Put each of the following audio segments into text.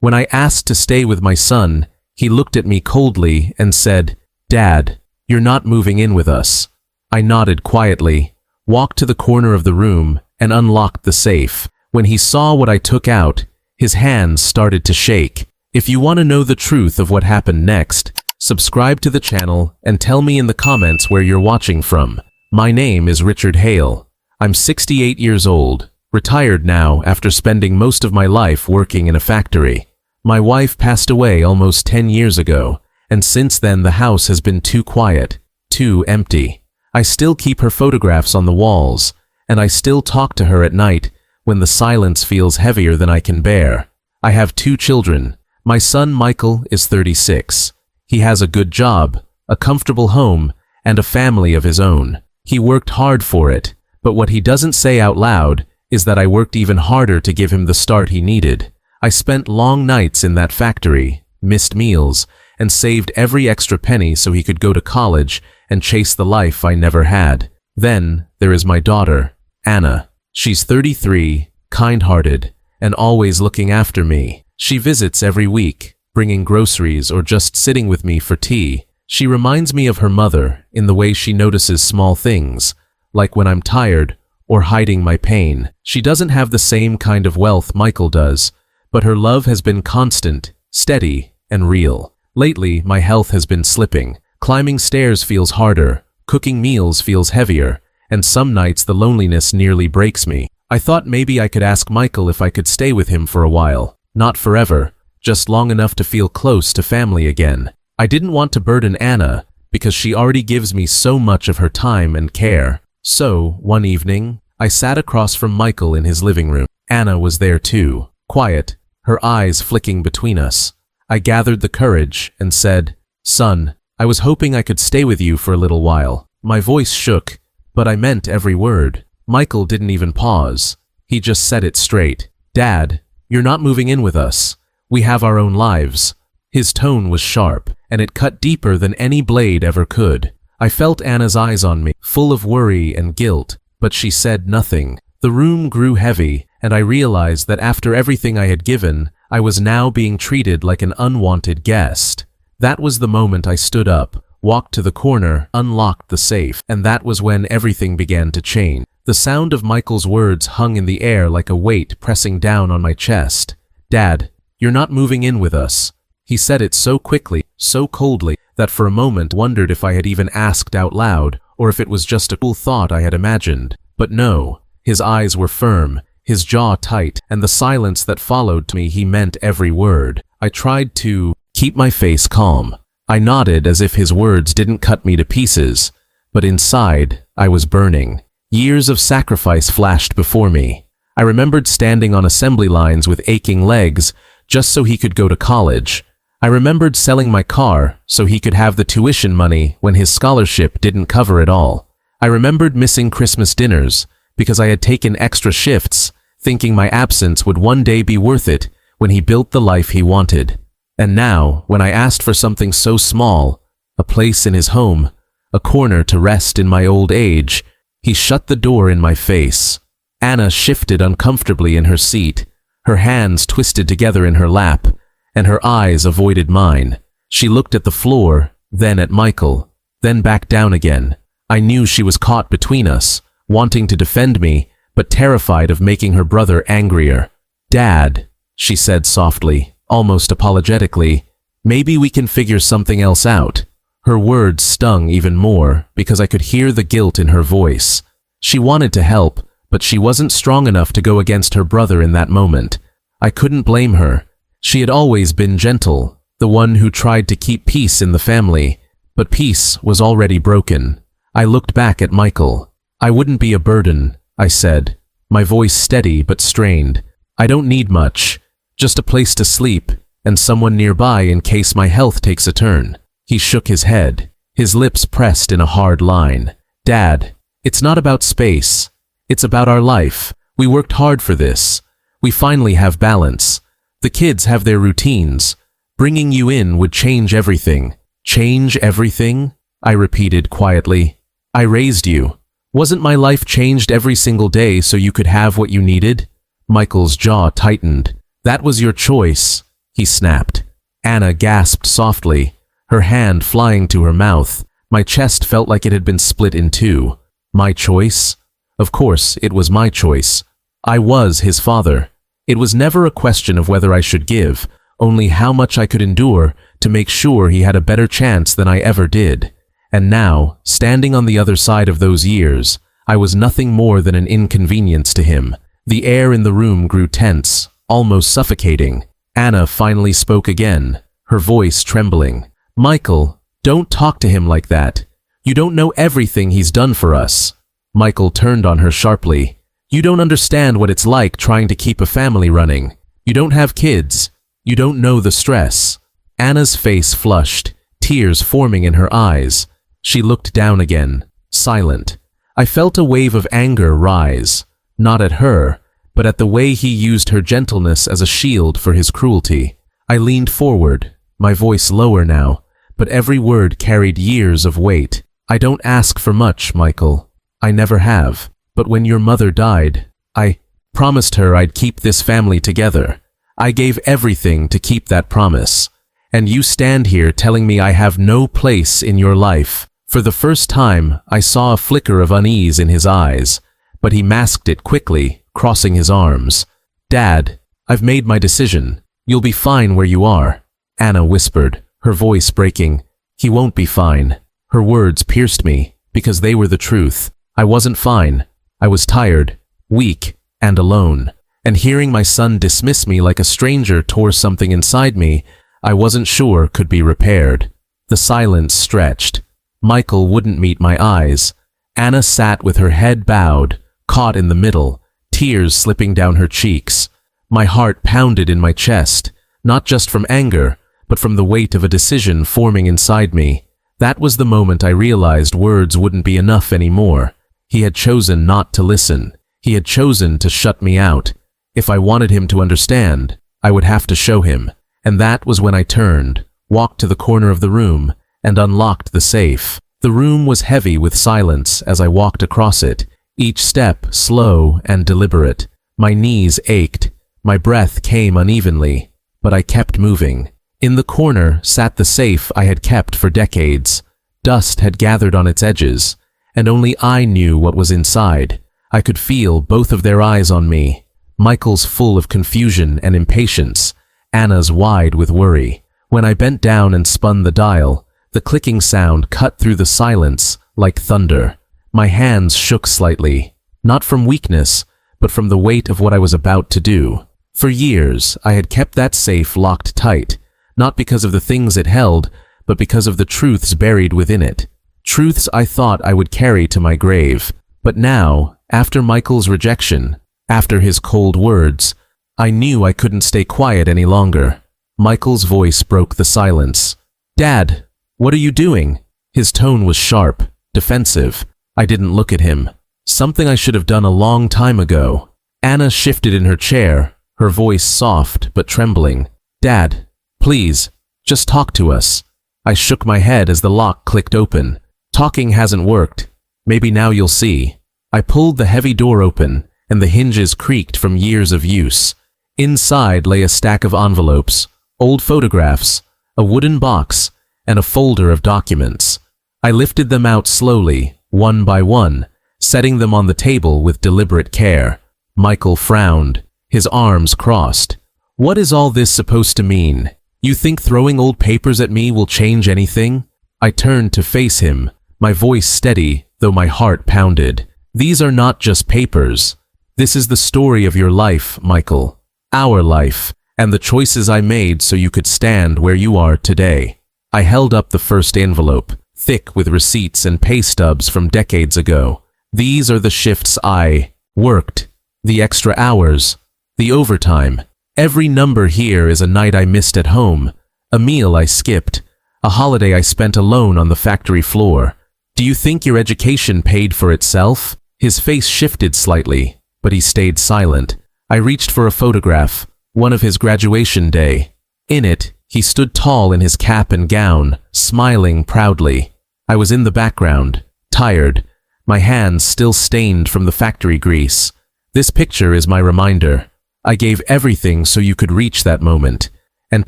When I asked to stay with my son, he looked at me coldly and said, "Dad, you're not moving in with us." I nodded quietly, walked to the corner of the room, and unlocked the safe. When he saw what I took out, his hands started to shake. If you want to know the truth of what happened next, subscribe to the channel and tell me in the comments where you're watching from. My name is Richard Hale. I'm 68 years old, retired now after spending most of my life working in a factory. My wife passed away almost 10 years ago, and since then the house has been too quiet, too empty. I still keep her photographs on the walls, and I still talk to her at night when the silence feels heavier than I can bear. I have 2 children. My son Michael is 36. He has a good job, a comfortable home, and a family of his own. He worked hard for it, but what he doesn't say out loud is that I worked even harder to give him the start he needed. I spent long nights in that factory, missed meals, and saved every extra penny so he could go to college and chase the life I never had. Then there is my daughter, Anna. She's 33, kind-hearted, and always looking after me. She visits every week, bringing groceries or just sitting with me for tea. She reminds me of her mother in the way she notices small things, like when I'm tired or hiding my pain. She doesn't have the same kind of wealth Michael does, but her love has been constant, steady, and real. Lately, my health has been slipping. Climbing stairs feels harder, cooking meals feels heavier, and some nights the loneliness nearly breaks me. I thought maybe I could ask Michael if I could stay with him for a while. Not forever, just long enough to feel close to family again. I didn't want to burden Anna because she already gives me so much of her time and care. So, one evening, I sat across from Michael in his living room. Anna was there too, quiet, her eyes flicking between us. I gathered the courage and said, "Son, I was hoping I could stay with you for a little while." My voice shook, but I meant every word. Michael didn't even pause. He just said it straight. "Dad, you're not moving in with us. We have our own lives." His tone was sharp, and it cut deeper than any blade ever could. I felt Anna's eyes on me, full of worry and guilt, but she said nothing. The room grew heavy, and I realized that after everything I had given, I was now being treated like an unwanted guest. That was the moment I stood up, walked to the corner, unlocked the safe, and that was when everything began to change. The sound of Michael's words hung in the air like a weight pressing down on my chest. "Dad, you're not moving in with us." He said it so quickly, so coldly, that for a moment wondered if I had even asked out loud, or if it was just a cool thought I had imagined. But no, his eyes were firm, his jaw tight, and the silence that followed to me he meant every word. I tried to keep my face calm. I nodded as if his words didn't cut me to pieces, but inside, I was burning. Years of sacrifice flashed before me. I remembered standing on assembly lines with aching legs just so he could go to college. I remembered selling my car so he could have the tuition money when his scholarship didn't cover it all. I remembered missing Christmas dinners because I had taken extra shifts, thinking my absence would one day be worth it when he built the life he wanted. And now, when I asked for something so small, a place in his home, a corner to rest in my old age, he shut the door in my face. Anna shifted uncomfortably in her seat, her hands twisted together in her lap, and her eyes avoided mine. She looked at the floor, then at Michael, then back down again. I knew she was caught between us, wanting to defend me, but terrified of making her brother angrier. "Dad," she said softly, almost apologetically, "maybe we can figure something else out." Her words stung even more because I could hear the guilt in her voice. She wanted to help, but she wasn't strong enough to go against her brother in that moment. I couldn't blame her. She had always been gentle, the one who tried to keep peace in the family, but peace was already broken. I looked back at Michael. "I wouldn't be a burden," I said, my voice steady but strained. "I don't need much, just a place to sleep and someone nearby in case my health takes a turn." He shook his head, his lips pressed in a hard line. "Dad, it's not about space. It's about our life. We worked hard for this. We finally have balance. The kids have their routines. Bringing you in would change everything." "Change everything?" I repeated quietly. "I raised you. Wasn't my life changed every single day so you could have what you needed?" Michael's jaw tightened. "That was your choice. he snapped. Anna gasped softly, her hand flying to her mouth. My chest felt like it had been split in two. My choice? Of course, it was my choice. I was his father. It was never a question of whether I should give, only how much I could endure to make sure he had a better chance than I ever did. And now, standing on the other side of those years, I was nothing more than an inconvenience to him. The air in the room grew tense, almost suffocating. Anna finally spoke again, her voice trembling. Michael, don't talk to him like that. You don't know everything he's done for us. Michael turned on her sharply. You don't understand what it's like trying to keep a family running. You don't have kids. You don't know the stress. Anna's face flushed, tears forming in her eyes. She looked down again, silent. I felt a wave of anger rise, not at her, but at the way he used her gentleness as a shield for his cruelty. I leaned forward, my voice lower now, but every word carried years of weight. I don't ask for much, Michael. I never have. But when your mother died, I promised her I'd keep this family together. I gave everything to keep that promise. And you stand here telling me I have no place in your life. For the first time, I saw a flicker of unease in his eyes, but he masked it quickly, crossing his arms. Dad, I've made my decision. You'll be fine where you are. Anna whispered, her voice breaking. He won't be fine. Her words pierced me, because they were the truth. I wasn't fine. I was tired, weak, and alone. And hearing my son dismiss me like a stranger tore something inside me I wasn't sure could be repaired. The silence stretched. Michael wouldn't meet my eyes. Anna sat with her head bowed, caught in the middle, tears slipping down her cheeks. My heart pounded in my chest, not just from anger, but from the weight of a decision forming inside me. That was the moment I realized words wouldn't be enough anymore. He had chosen not to listen. He had chosen to shut me out. If I wanted him to understand, I would have to show him. And that was when I turned, walked to the corner of the room, and unlocked the safe. The room was heavy with silence as I walked across it, each step slow and deliberate. My knees ached, my breath came unevenly, but I kept moving. In the corner sat the safe I had kept for decades. Dust had gathered on its edges, and only I knew what was inside. I could feel both of their eyes on me, Michael's full of confusion and impatience, Anna's wide with worry. When I bent down and spun the dial, the clicking sound cut through the silence like thunder. My hands shook slightly, not from weakness, but from the weight of what I was about to do. For years, I had kept that safe locked tight, not because of the things it held, but because of the truths buried within it. Truths I thought I would carry to my grave. But now, after Michael's rejection, after his cold words, I knew I couldn't stay quiet any longer. Michael's voice broke the silence. Dad, what are you doing? His tone was sharp, defensive. I didn't look at him. Something I should have done a long time ago. Anna shifted in her chair, her voice soft but trembling. Dad, please, just talk to us. I shook my head as the lock clicked open. Talking hasn't worked. Maybe now you'll see. I pulled the heavy door open, and the hinges creaked from years of use. Inside lay a stack of envelopes, old photographs, a wooden box, and a folder of documents. I lifted them out slowly, one by one, setting them on the table with deliberate care. Michael frowned, his arms crossed. What is all this supposed to mean? You think throwing old papers at me will change anything? I turned to face him, my voice steady, though my heart pounded. These are not just papers. This is the story of your life, Michael. Our life, and the choices I made so you could stand where you are today. I held up the first envelope, thick with receipts and pay stubs from decades ago. These are the shifts I worked, the extra hours, the overtime. Every number here is a night I missed at home, a meal I skipped, a holiday I spent alone on the factory floor. Do you think your education paid for itself? His face shifted slightly, but he stayed silent. I reached for a photograph, one of his graduation day. In it, he stood tall in his cap and gown, smiling proudly. I was in the background, tired, my hands still stained from the factory grease. This picture is my reminder. I gave everything so you could reach that moment. And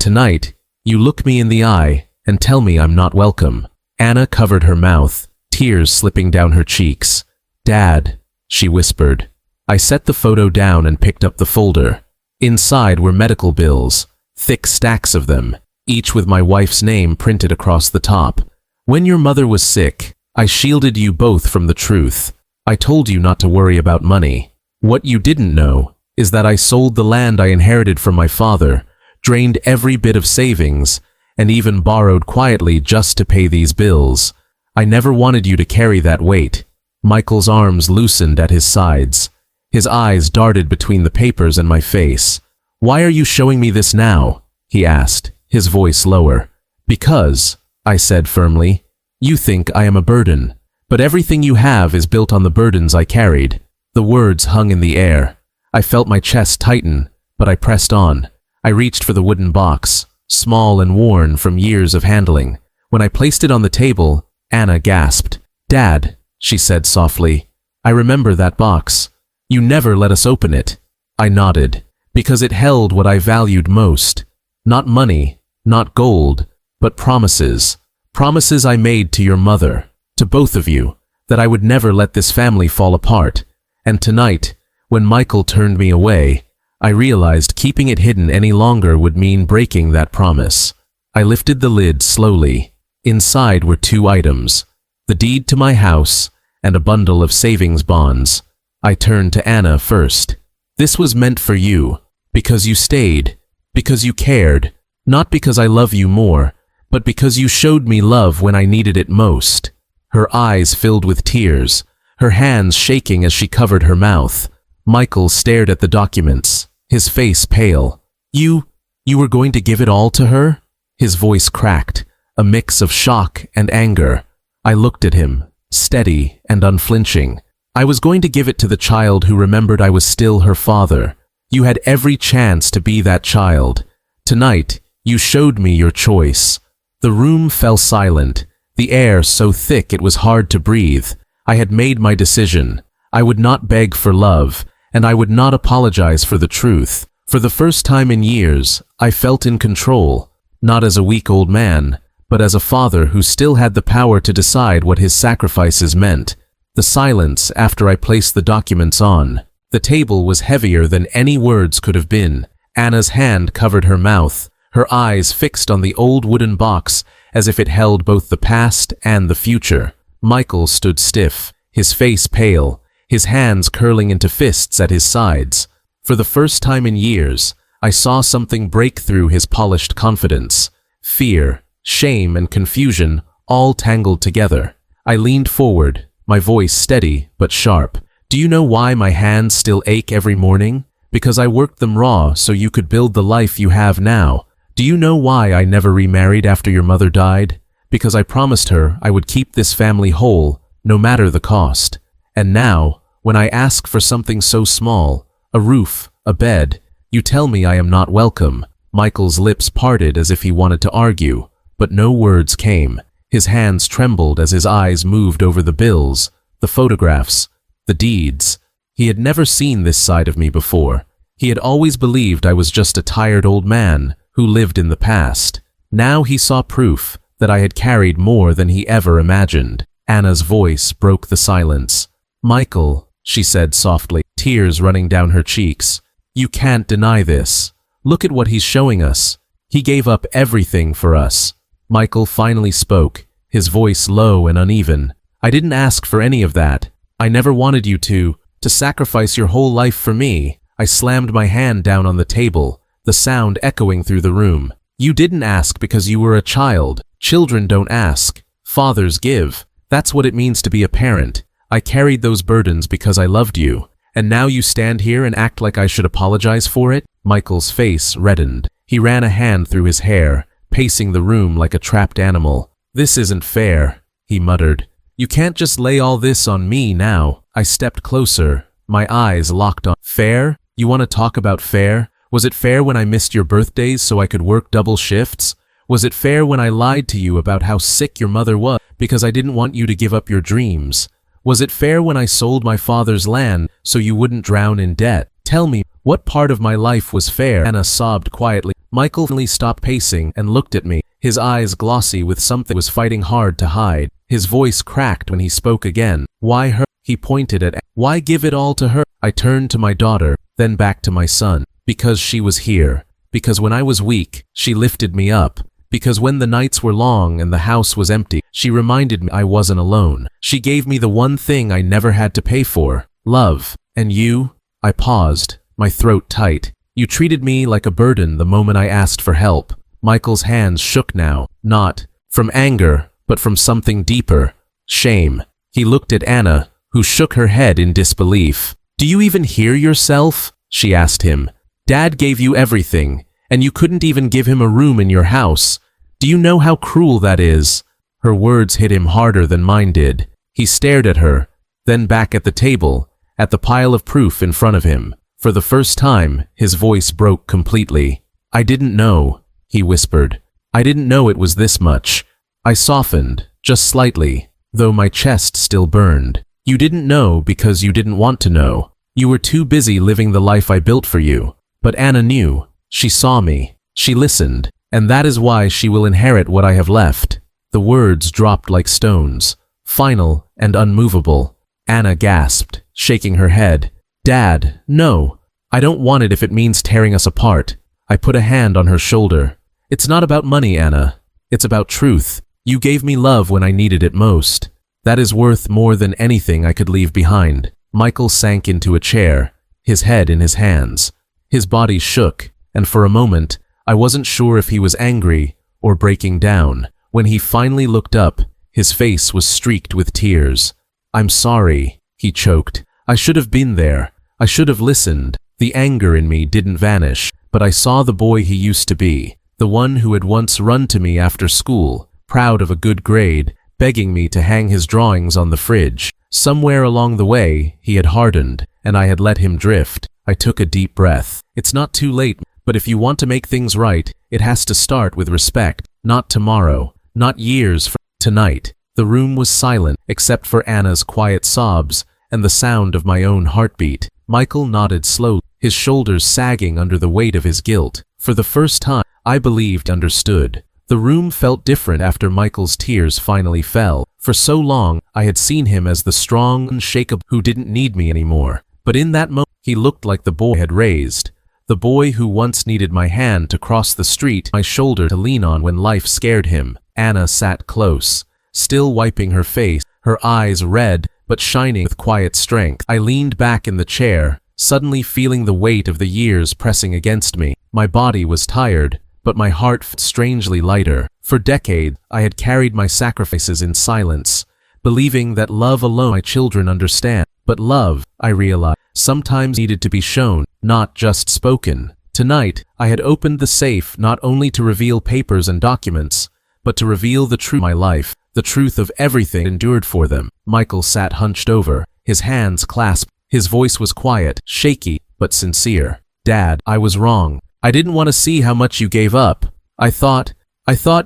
tonight, you look me in the eye and tell me I'm not welcome." Anna covered her mouth, tears slipping down her cheeks. "Dad," she whispered. I set the photo down and picked up the folder. Inside were medical bills, thick stacks of them, each with my wife's name printed across the top. "When your mother was sick, I shielded you both from the truth. I told you not to worry about money. What you didn't know is that I sold the land I inherited from my father, drained every bit of savings, and even borrowed quietly just to pay these bills. I never wanted you to carry that weight." Michael's arms loosened at his sides. His eyes darted between the papers and my face. "Why are you showing me this now?" he asked, his voice lower. "Because," I said firmly, "you think I am a burden, but everything you have is built on the burdens I carried." The words hung in the air. I felt my chest tighten, but I pressed on. I reached for the wooden box, small and worn from years of handling. When I placed it on the table, Anna gasped. "Dad," she said softly, "I remember that box. You never let us open it." I nodded, because it held what I valued most. Not money, not gold, but promises. Promises I made to your mother, to both of you, that I would never let this family fall apart. And tonight, when Michael turned me away, I realized keeping it hidden any longer would mean breaking that promise. I lifted the lid slowly. Inside were 2 items, the deed to my house and a bundle of savings bonds. I turned to Anna first. "This was meant for you, because you stayed, because you cared, not because I love you more, but because you showed me love when I needed it most." Her eyes filled with tears, her hands shaking as she covered her mouth. Michael stared at the documents, his face pale. You were going to give it all to her?" His voice cracked, a mix of shock and anger. I looked at him, steady and unflinching. "I was going to give it to the child who remembered I was still her father. You had every chance to be that child. Tonight, you showed me your choice." The room fell silent, the air so thick it was hard to breathe. I had made my decision. I would not beg for love, and I would not apologize for the truth. For the first time in years, I felt in control, not as a weak old man, but as a father who still had the power to decide what his sacrifices meant. The silence after I placed the documents on. The table was heavier than any words could have been. Anna's hand covered her mouth, her eyes fixed on the old wooden box as if it held both the past and the future. Michael stood stiff, his face pale, his hands curling into fists at his sides. For the first time in years, I saw something break through his polished confidence. Fear, shame, and confusion all tangled together. I leaned forward, my voice steady but sharp. "Do you know why my hands still ache every morning? Because I worked them raw so you could build the life you have now. Do you know why I never remarried after your mother died? Because I promised her I would keep this family whole, no matter the cost. And now, when I ask for something so small, a roof, a bed, you tell me I am not welcome." Michael's lips parted as if he wanted to argue, but no words came. His hands trembled as his eyes moved over the bills, the photographs, the deeds. He had never seen this side of me before. He had always believed I was just a tired old man who lived in the past. Now he saw proof that I had carried more than he ever imagined. Anna's voice broke the silence. "Michael," she said softly, tears running down her cheeks, "you can't deny this. Look at what he's showing us. He gave up everything for us." Michael finally spoke, his voice low and uneven. "I didn't ask for any of that. I never wanted you to sacrifice your whole life for me." I slammed my hand down on the table, the sound echoing through the room. "You didn't ask because you were a child. Children don't ask. Fathers give. That's what it means to be a parent. I carried those burdens because I loved you. And now you stand here and act like I should apologize for it?" Michael's face reddened. He ran a hand through his hair, pacing the room like a trapped animal. "This isn't fair," he muttered. "You can't just lay all this on me now." I stepped closer, my eyes locked on. "Fair? You want to talk about fair? Was it fair when I missed your birthdays so I could work double shifts? Was it fair when I lied to you about how sick your mother was because I didn't want you to give up your dreams? Was it fair when I sold my father's land so you wouldn't drown in debt? Tell me, what part of my life was fair?" Anna sobbed quietly. Michael finally stopped pacing and looked at me, his eyes glossy with something he was fighting hard to hide. His voice cracked when he spoke again. Why her? He pointed at. Why give it all to her? I turned to my daughter, then back to my son. Because she was here. Because when I was weak, she lifted me up. Because when the nights were long and the house was empty, she reminded me I wasn't alone. She gave me the one thing I never had to pay for. Love. And you? I paused, my throat tight. You treated me like a burden the moment I asked for help. Michael's hands shook now, not from anger, but from something deeper. Shame. He looked at Anna, who shook her head in disbelief. Do you even hear yourself? She asked him. Dad gave you everything, and you couldn't even give him a room in your house. Do you know how cruel that is? Her words hit him harder than mine did. He stared at her, then back at the table, at the pile of proof in front of him. For the first time, his voice broke completely. I didn't know, he whispered. I didn't know it was this much. I softened, just slightly, though my chest still burned. You didn't know because you didn't want to know. You were too busy living the life I built for you. But Anna knew. She saw me. She listened. And that is why she will inherit what I have left. The words dropped like stones, final and unmovable. Anna gasped, shaking her head. Dad, no. I don't want it if it means tearing us apart. I put a hand on her shoulder. It's not about money, Anna. It's about truth. You gave me love when I needed it most. That is worth more than anything I could leave behind. Michael sank into a chair, his head in his hands. His body shook, and for a moment, I wasn't sure if he was angry or breaking down. When he finally looked up, his face was streaked with tears. I'm sorry, he choked. I should have been there. I should have listened. The anger in me didn't vanish, but I saw the boy he used to be, the one who had once run to me after school, proud of a good grade, begging me to hang his drawings on the fridge. Somewhere along the way, he had hardened, and I had let him drift. I took a deep breath. It's not too late, but if you want to make things right, it has to start with respect. Not tomorrow, not years from tonight. The room was silent, except for Anna's quiet sobs and the sound of my own heartbeat. Michael nodded slowly, his shoulders sagging under the weight of his guilt. For the first time, I believed understood. The room felt different after Michael's tears finally fell. For so long, I had seen him as the strong, unshakable who didn't need me anymore. But in that moment, he looked like the boy I had raised. The boy who once needed my hand to cross the street, my shoulder to lean on when life scared him. Anna sat close, still wiping her face, her eyes red but shining with quiet strength. I leaned back in the chair, suddenly feeling the weight of the years pressing against me. My body was tired, but my heart felt strangely lighter. For decades, I had carried my sacrifices in silence, believing that love alone my children understand. But love, I realized, sometimes needed to be shown, not just spoken. Tonight, I had opened the safe not only to reveal papers and documents, but to reveal the truth of my life, the truth of everything endured for them. Michael sat hunched over, his hands clasped. His voice was quiet, shaky, but sincere. Dad, I was wrong. I didn't want to see how much you gave up. I thought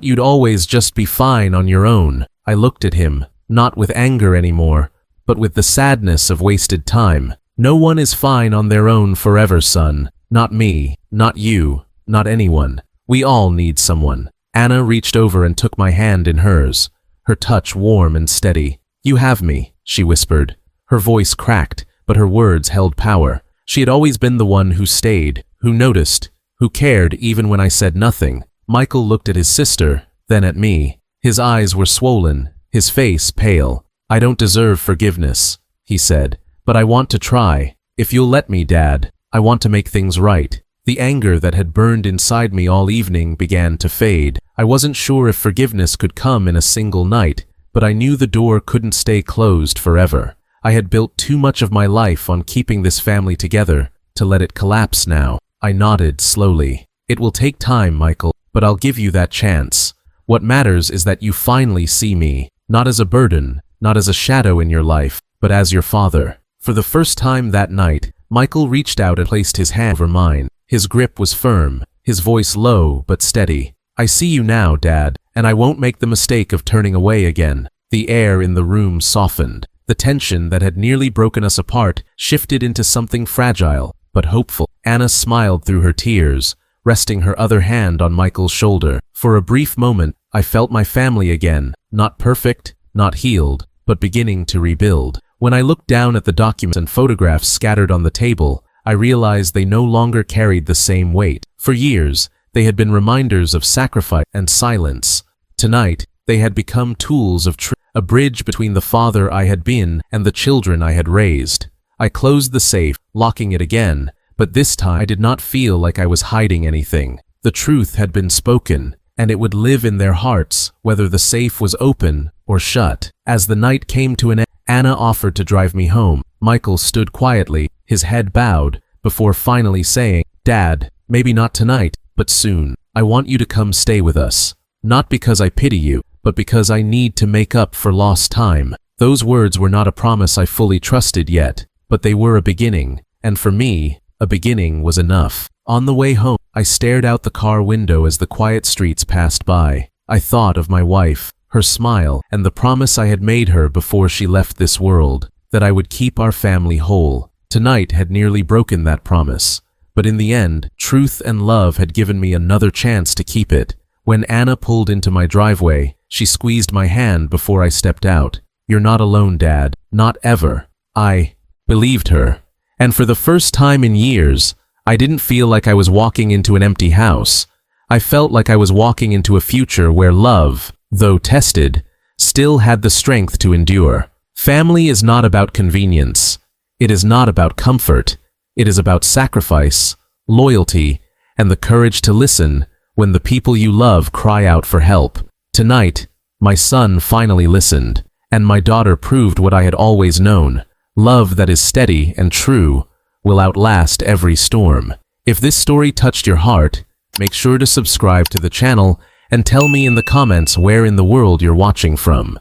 you'd always just be fine on your own. I looked at him, not with anger anymore, but with the sadness of wasted time. No one is fine on their own forever, son. Not me, not you, not anyone. We all need someone. Anna reached over and took my hand in hers, her touch warm and steady. You have me, she whispered. Her voice cracked, but her words held power. She had always been the one who stayed, who noticed, who cared even when I said nothing. Michael looked at his sister, then at me. His eyes were swollen, his face pale. I don't deserve forgiveness, he said, but I want to try. If you'll let me, Dad, I want to make things right. The anger that had burned inside me all evening began to fade. I wasn't sure if forgiveness could come in a single night, but I knew the door couldn't stay closed forever. I had built too much of my life on keeping this family together to let it collapse now. I nodded slowly. It will take time, Michael, but I'll give you that chance. What matters is that you finally see me, not as a burden, not as a shadow in your life, but as your father. For the first time that night, Michael reached out and placed his hand over mine. His grip was firm, his voice low but steady. I see you now, Dad, and I won't make the mistake of turning away again. The air in the room softened. The tension that had nearly broken us apart shifted into something fragile, but hopeful. Anna smiled through her tears, resting her other hand on Michael's shoulder. For a brief moment, I felt my family again, not perfect, not healed, but beginning to rebuild. When I looked down at the documents and photographs scattered on the table, I realized they no longer carried the same weight. For years, they had been reminders of sacrifice and silence. Tonight, they had become tools of truth, a bridge between the father I had been and the children I had raised. I closed the safe, locking it again, but this time I did not feel like I was hiding anything. The truth had been spoken, and it would live in their hearts, whether the safe was open or shut. As the night came to an end, Anna offered to drive me home. Michael stood quietly, his head bowed, before finally saying, "Dad, maybe not tonight, but soon. I want you to come stay with us. Not because I pity you, but because I need to make up for lost time." Those words were not a promise I fully trusted yet, but they were a beginning, and for me, a beginning was enough. On the way home, I stared out the car window as the quiet streets passed by. I thought of my wife, her smile, and the promise I had made her before she left this world, that I would keep our family whole. Tonight had nearly broken that promise, but in the end, truth and love had given me another chance to keep it. When Anna pulled into my driveway, she squeezed my hand before I stepped out. "You're not alone, Dad. Not ever." I believed her. And for the first time in years, I didn't feel like I was walking into an empty house. I felt like I was walking into a future where love, though tested, still had the strength to endure. Family is not about convenience. It is not about comfort. It is about sacrifice, loyalty, and the courage to listen when the people you love cry out for help. Tonight, my son finally listened, and my daughter proved what I had always known. Love that is steady and true will outlast every storm. If this story touched your heart, make sure to subscribe to the channel and tell me in the comments where in the world you're watching from.